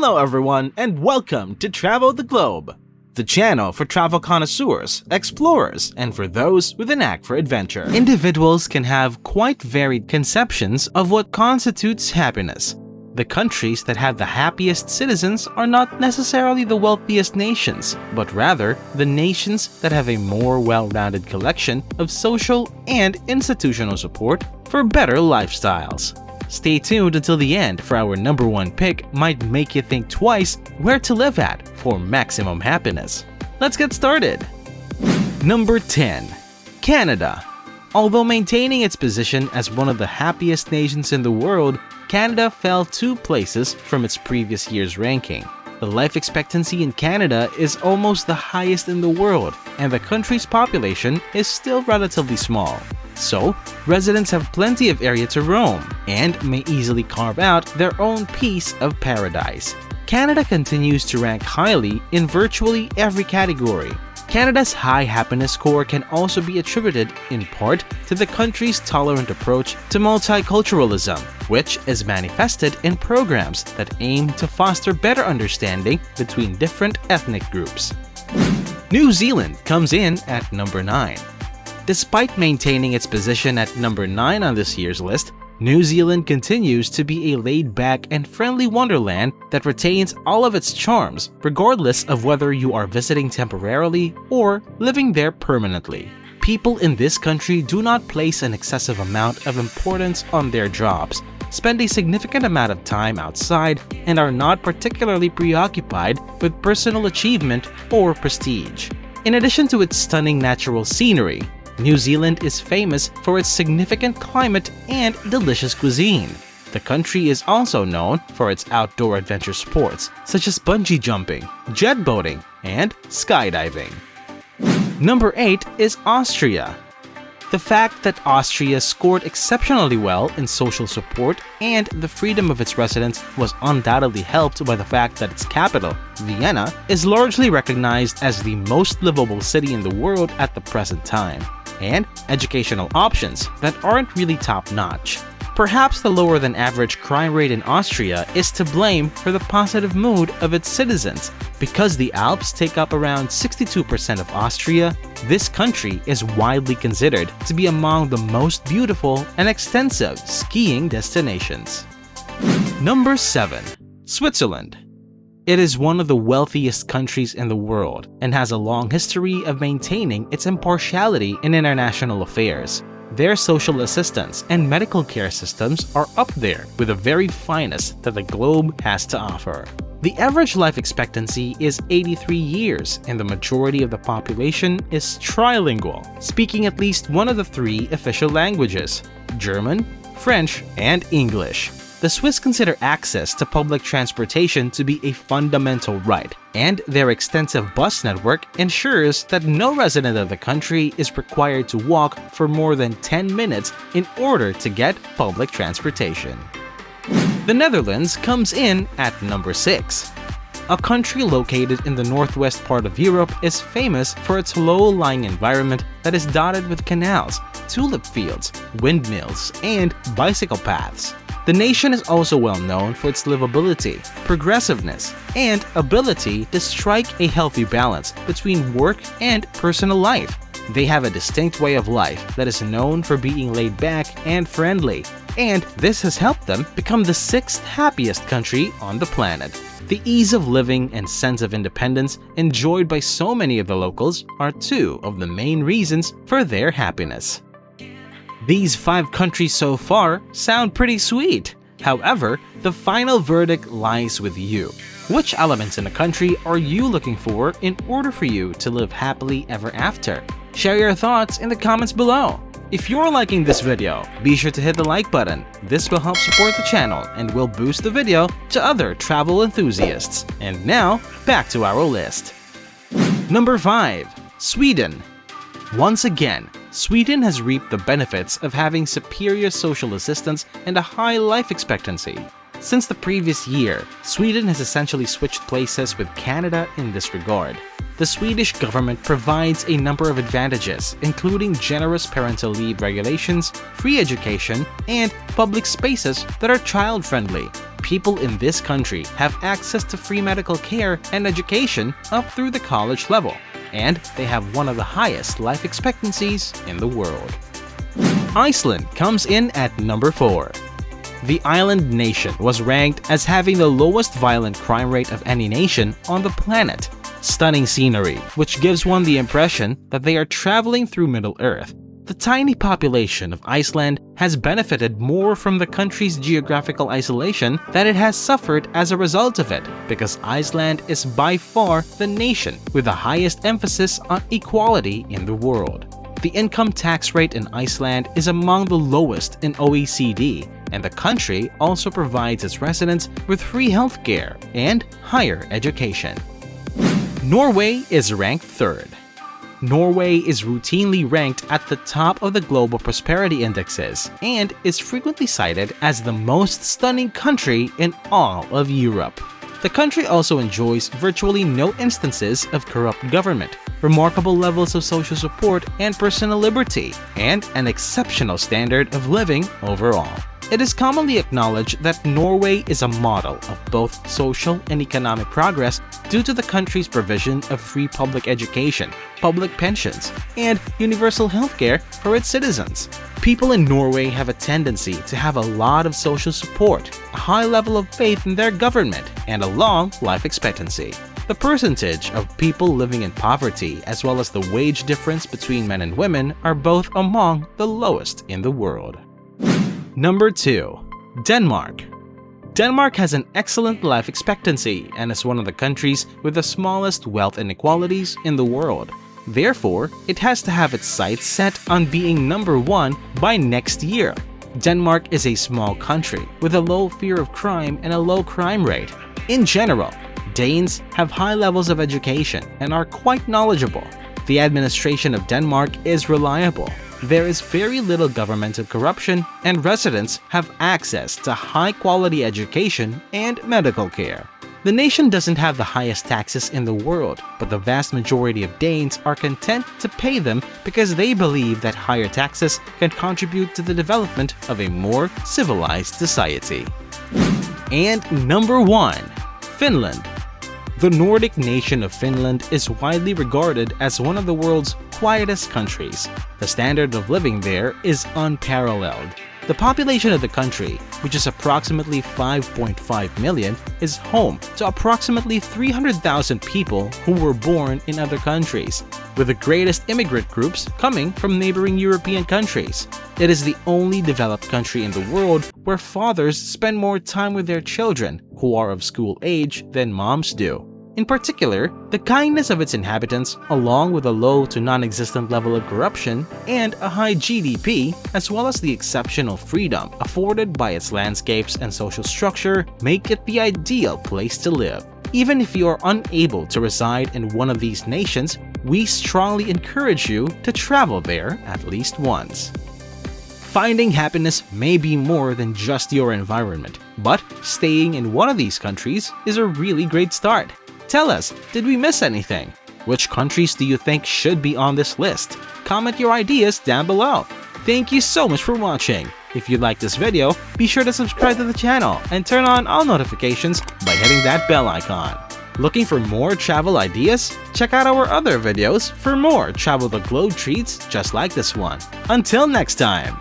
Hello everyone and welcome to Travel the Globe, the channel for travel connoisseurs, explorers, and for those with a knack for adventure. Individuals can have quite varied conceptions of what constitutes happiness. The countries that have the happiest citizens are not necessarily the wealthiest nations, but rather the nations that have a more well-rounded collection of social and institutional support for better lifestyles. Stay tuned until the end for our number one pick might make you think twice where to live at for maximum happiness. Let's get started! Number 10. Canada. Although maintaining its position as one of the happiest nations in the world, Canada fell 2 places from its previous year's ranking. The life expectancy in Canada is almost the highest in the world, and the country's population is still relatively small. So, residents have plenty of area to roam and may easily carve out their own piece of paradise. Canada continues to rank highly in virtually every category. Canada's high happiness score can also be attributed in part to the country's tolerant approach to multiculturalism, which is manifested in programs that aim to foster better understanding between different ethnic groups. New Zealand comes in at number 9. Despite maintaining its position at number 9 on this year's list, New Zealand continues to be a laid-back and friendly wonderland that retains all of its charms, regardless of whether you are visiting temporarily or living there permanently. People in this country do not place an excessive amount of importance on their jobs, spend a significant amount of time outside, and are not particularly preoccupied with personal achievement or prestige. In addition to its stunning natural scenery, New Zealand is famous for its significant climate and delicious cuisine. The country is also known for its outdoor adventure sports such as bungee jumping, jet boating, and skydiving. Number 8 is Austria. The fact that Austria scored exceptionally well in social support and the freedom of its residents was undoubtedly helped by the fact that its capital, Vienna, is largely recognized as the most livable city in the world at the present time, and educational options that aren't really top-notch. Perhaps the lower than average crime rate in Austria is to blame for the positive mood of its citizens. Because the Alps take up around 62% of Austria, this country is widely considered to be among the most beautiful and extensive skiing destinations. Number 7. Switzerland. It is one of the wealthiest countries in the world and has a long history of maintaining its impartiality in international affairs. Their social assistance and medical care systems are up there with the very finest that the globe has to offer. The average life expectancy is 83 years, and the majority of the population is trilingual, speaking at least one of the 3 official languages: German, French, and English. The Swiss consider access to public transportation to be a fundamental right, and their extensive bus network ensures that no resident of the country is required to walk for more than 10 minutes in order to get public transportation. The Netherlands comes in at number 6. A country located in the northwest part of Europe is famous for its low-lying environment that is dotted with canals, tulip fields, windmills, and bicycle paths. The nation is also well known for its livability, progressiveness, and ability to strike a healthy balance between work and personal life. They have a distinct way of life that is known for being laid back and friendly, and this has helped them become the 6th happiest country on the planet. The ease of living and sense of independence enjoyed by so many of the locals are 2 of the main reasons for their happiness. These 5 countries so far sound pretty sweet. However, the final verdict lies with you. Which elements in a country are you looking for in order for you to live happily ever after? Share your thoughts in the comments below. If you're liking this video, be sure to hit the like button. This will help support the channel and will boost the video to other travel enthusiasts. And now, back to our list. Number 5. Sweden. Once again, Sweden has reaped the benefits of having superior social assistance and a high life expectancy. Since the previous year, Sweden has essentially switched places with Canada in this regard. The Swedish government provides a number of advantages, including generous parental leave regulations, free education, and public spaces that are child-friendly. people in this country have access to free medical care and education up through the college level, and they have one of the highest life expectancies in the world. Iceland comes in at number 4. The island nation was ranked as having the lowest violent crime rate of any nation on the planet. Stunning scenery, which gives one the impression that they are traveling through Middle Earth. The tiny population of Iceland has benefited more from the country's geographical isolation than it has suffered as a result of it, because Iceland is by far the nation with the highest emphasis on equality in the world. The income tax rate in Iceland is among the lowest in OECD, and the country also provides its residents with free healthcare and higher education. Norway is ranked 3rd. Norway is routinely ranked at the top of the global prosperity indexes and is frequently cited as the most stunning country in all of Europe. The country also enjoys virtually no instances of corrupt government, remarkable levels of social support and personal liberty, and an exceptional standard of living overall. It is commonly acknowledged that Norway is a model of both social and economic progress due to the country's provision of free public education, public pensions, and universal healthcare for its citizens. People in Norway have a tendency to have a lot of social support, a high level of faith in their government, and a long life expectancy. The percentage of people living in poverty as well as the wage difference between men and women are both among the lowest in the world. Number 2. Denmark. Denmark has an excellent life expectancy and is one of the countries with the smallest wealth inequalities in the world. Therefore, it has to have its sights set on being number 1 by next year. Denmark is a small country with a low fear of crime and a low crime rate. In general, Danes have high levels of education and are quite knowledgeable. The administration of Denmark is reliable. There is very little governmental corruption, and residents have access to high-quality education and medical care. The nation doesn't have the highest taxes in the world, but the vast majority of Danes are content to pay them because they believe that higher taxes can contribute to the development of a more civilized society. And number 1. Finland. The Nordic nation of Finland is widely regarded as one of the world's quietest countries. The standard of living there is unparalleled. The population of the country, which is approximately 5.5 million, is home to approximately 300,000 people who were born in other countries, with the greatest immigrant groups coming from neighboring European countries. It is the only developed country in the world where fathers spend more time with their children, who are of school age, than moms do. In particular, the kindness of its inhabitants, along with a low to non-existent level of corruption and a high GDP, as well as the exceptional freedom afforded by its landscapes and social structure, make it the ideal place to live. Even if you are unable to reside in one of these nations, we strongly encourage you to travel there at least once. Finding happiness may be more than just your environment, but staying in one of these countries is a really great start. Tell us, did we miss anything? Which countries do you think should be on this list? Comment your ideas down below. Thank you so much for watching. If you like this video, be sure to subscribe to the channel and turn on all notifications by hitting that bell icon. Looking for more travel ideas? Check out our other videos for more travel the globe treats just like this one. Until next time!